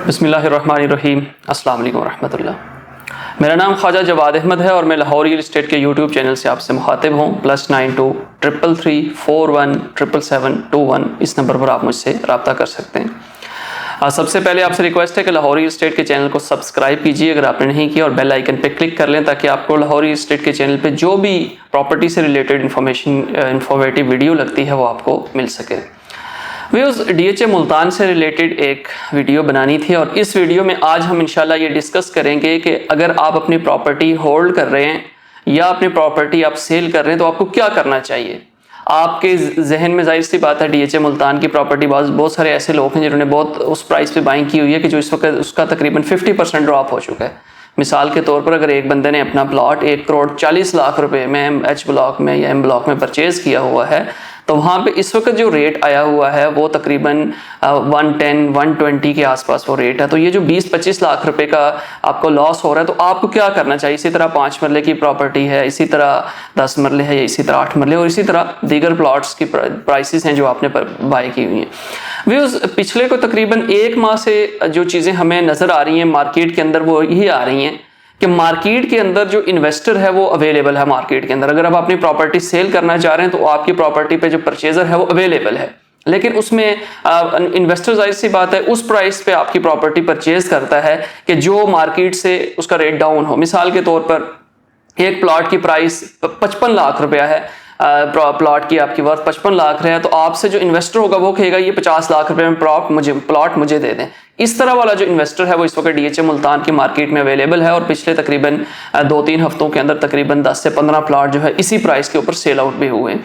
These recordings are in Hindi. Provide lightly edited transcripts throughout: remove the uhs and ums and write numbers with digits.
बिस्मिल्लाहिर्रहमानिर्रहीम। अस्सलाम वालेकुम रहमतुल्लाह। मेरा नाम ख्वाजा जवाद अहमद है और मैं लाहौर रियल इस्टेट के यूट्यूब चैनल से आपसे मुखातिब हूँ। +92 333 41 777 21 इस नंबर पर आप मुझसे रब्ता कर सकते हैं। सबसे पहले आपसे रिक्वेस्ट है कि लाहौर रियल इस्टेट के चैनल को सब्सक्राइब कीजिए अगर आपने नहीं किया, और बेल आइकन पे क्लिक कर लें ताकि आपको लाहौर रियल इस्टेट के चैनल पे जो भी प्रॉपर्टी से रिलेटेड इंफॉर्मेटिव वीडियो लगती है वो आपको मिल सके। व्यूअर्स, DHA मुल्तान से रिलेटेड एक वीडियो बनानी थी और इस वीडियो में आज हम इंशाल्लाह ये डिस्कस करेंगे कि अगर आप अपनी प्रॉपर्टी होल्ड कर रहे हैं या अपनी प्रॉपर्टी आप सेल कर रहे हैं तो आपको क्या करना चाहिए। आपके जहन में जाहिर सी बात है DHA मुल्तान की प्रॉपर्टी बहुत सारे ऐसे लोग हैं जिन्होंने बहुत उस प्राइस पे बाइंग की हुई है कि जो इस वक्त उसका तकरीबन 50% ड्रॉप हो चुका है। मिसाल के तौर पर अगर एक बंदे ने अपना प्लॉट 1,40,00,000 रुपए में H ब्लॉक में या M ब्लॉक में परचेज़ किया हुआ है तो वहाँ पे इस वक्त जो रेट आया हुआ है वो तकरीबन 110-120 के आसपास वो रेट है। तो ये जो 20-25 लाख रुपए का आपको लॉस हो रहा है तो आपको क्या करना चाहिए। इसी तरह 5 मरले की प्रॉपर्टी है, इसी तरह 10 मरले है, इसी तरह 8 मरले और इसी तरह दीगर प्लॉट्स की प्राइसेस हैं जो आपने बाय की हुई हैं। व्यूअर्स, पिछले को तकरीबन 1 माह से जो चीज़ें हमें नज़र आ रही हैं मार्केट के अंदर वो यही आ रही हैं कि मार्केट के अंदर जो इन्वेस्टर है वो अवेलेबल है। मार्केट के अंदर अगर आप अपनी प्रॉपर्टी सेल करना चाह रहे हैं तो आपकी प्रॉपर्टी पे जो परचेजर है वो अवेलेबल है, लेकिन उसमें इन्वेस्टर जाहिर सी बात है उस प्राइस पे आपकी प्रॉपर्टी परचेज करता है कि जो मार्केट से उसका रेट डाउन हो। मिसाल के तौर पर एक प्लॉट की प्राइस 55 लाख रुपया है, प्लॉट की आपकी वर्थ 55 लाख है, तो आपसे जो इन्वेस्टर होगा वो कहेगा ये 50 लाख रुपए में प्लॉट मुझे दे दें। इस तरह वाला जो इन्वेस्टर है वो इस वक्त DHA मुल्तान की मार्केट में अवेलेबल है और पिछले तकरीबन 2-3 हफ्तों के अंदर तकरीबन 10 से 15 प्लॉट जो है इसी प्राइस के ऊपर सेल आउट भी हुए हैं।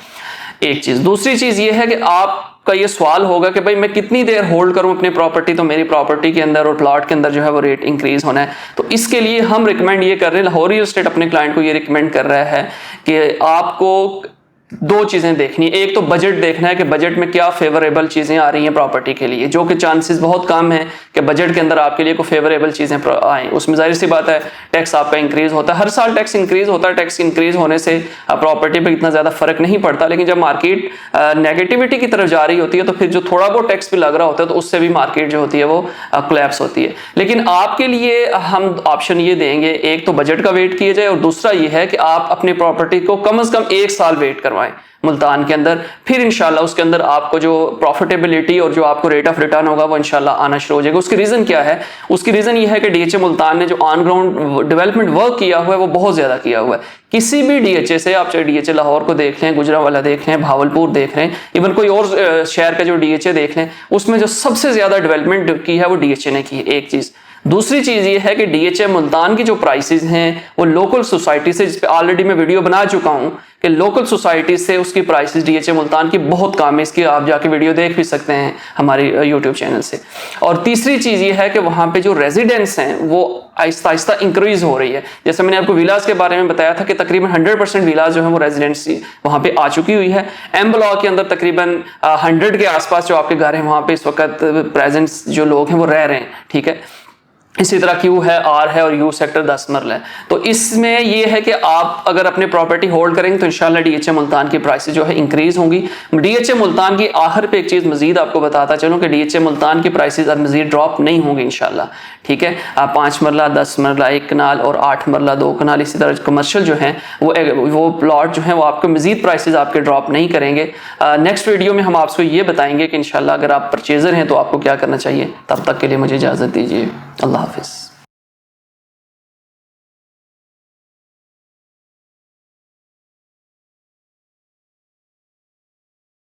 एक चीज़। दूसरी चीज़ ये है कि आपका ये सवाल होगा कि भाई मैं कितनी देर होल्ड करूं अपनी प्रॉपर्टी, तो मेरी प्रॉपर्टी के अंदर और प्लॉट के अंदर जो है वो रेट इंक्रीज होना है। तो इसके लिए हम रिकमेंड ये कर रहे हैं, लाहौर रियल एस्टेट अपने क्लाइंट को ये रिकमेंड कर रहा है कि आपको 2 चीज़ें देखनी है। एक तो बजट देखना है कि बजट में क्या फेवरेबल चीज़ें आ रही हैं प्रॉपर्टी के लिए, जो कि चांसेस बहुत कम है कि बजट के अंदर आपके लिए कोई फेवरेबल चीज़ें आएँ। उसमें जाहिर सी बात है टैक्स आपका इंक्रीज़ होता है, हर साल टैक्स इंक्रीज़ होता है। टैक्स इंक्रीज़ होने से प्रॉपर्टी पे इतना ज़्यादा फर्क नहीं पड़ता, लेकिन जब मार्केट नेगेटिविटी की तरफ जा रही होती है तो फिर जो थोड़ा बहुत टैक्स भी लग रहा होता है तो उससे भी मार्केट जो होती है वो कोलैप्स होती है। लेकिन आपके लिए हम ऑप्शन ये देंगे, एक तो बजट का वेट किया जाए और दूसरा ये है कि आप अपनी प्रॉपर्टी को कम से कम 1 साल वेट करवाएं मुल्तान के अंदर, फिर इंशाल्लाह उसके अंदर आपको जो प्रॉफिटेबिलिटी और जो आपको रेट ऑफ रिटर्न होगा वो इंशाल्लाह आना शुरू हो जाएगा। उसकी रीज़न क्या है? उसकी रीज़न ये है कि DHA मुल्तान ने जो ऑन ग्राउंड डेवलपमेंट वर्क किया हुआ है वो बहुत ज़्यादा किया हुआ है। किसी भी DHA से, आप चाहे DHA लाहौर को देख लें, गुजरांवाला देख लें, भावलपुर देख लें, इवन कोई और शहर का जो DHA देख लें, उसमें जो सबसे ज़्यादा डेवलपमेंट की है वो DHA ने की है। एक चीज़। दूसरी चीज़ ये है कि DHA मुल्तान की जो प्राइसेस हैं वो लोकल सोसाइटी से, जिस पे ऑलरेडी मैं वीडियो बना चुका हूँ कि लोकल सोसाइटी से उसकी प्राइसेस DHA मुल्तान की बहुत कम है। इसकी आप जाके वीडियो देख भी सकते हैं हमारे YouTube चैनल से। और तीसरी चीज़ ये है कि वहाँ पे जो रेजिडेंट्स हैं वो आहिस्ता आहिस्ता इंक्रीज हो रही है। जैसे मैंने आपको विलास के बारे में बताया था कि तकरीबन 100% विलास जो है वो रेजिडेंट्स वहाँ पे आ चुकी हुई है। M ब्लॉक के अंदर तकरीबन 100 के आसपास जो आपके घर हैं वहाँ पे इस वक्त प्रेजेंट्स जो लोग हैं वो रह रहे हैं। ठीक है। इसी तरह Q है, R है और U सेक्टर 10 मरला है। तो इसमें यह है कि आप अगर अपनी प्रॉपर्टी होल्ड करेंगे तो इंशाल्लाह DHA मुल्तान की प्राइसेस जो है इंक्रीज होंगी। DHA मुल्तान की आखिर पे एक चीज़ मजीद आपको बताता चलूँ कि DHA मुल्तान की प्राइसेस अब मजीद ड्रॉप नहीं होंगी इंशाल्लाह। ठीक है। 5 मरला, 10 मरला 1 कनाल और 8 मरला 2 कनाल, इसी तरह कमर्शियल जो हैं वो प्लॉट जो हैं वो आपको मजीद प्राइसेस आपके ड्रॉप नहीं करेंगे। नेक्स्ट वीडियो में हम आपको ये बताएंगे कि इंशाल्लाह अगर आप परचेजर हैं तो आपको क्या करना चाहिए। तब तक के लिए मुझे इजाज़त दीजिए। अल्लाह हाफिज़।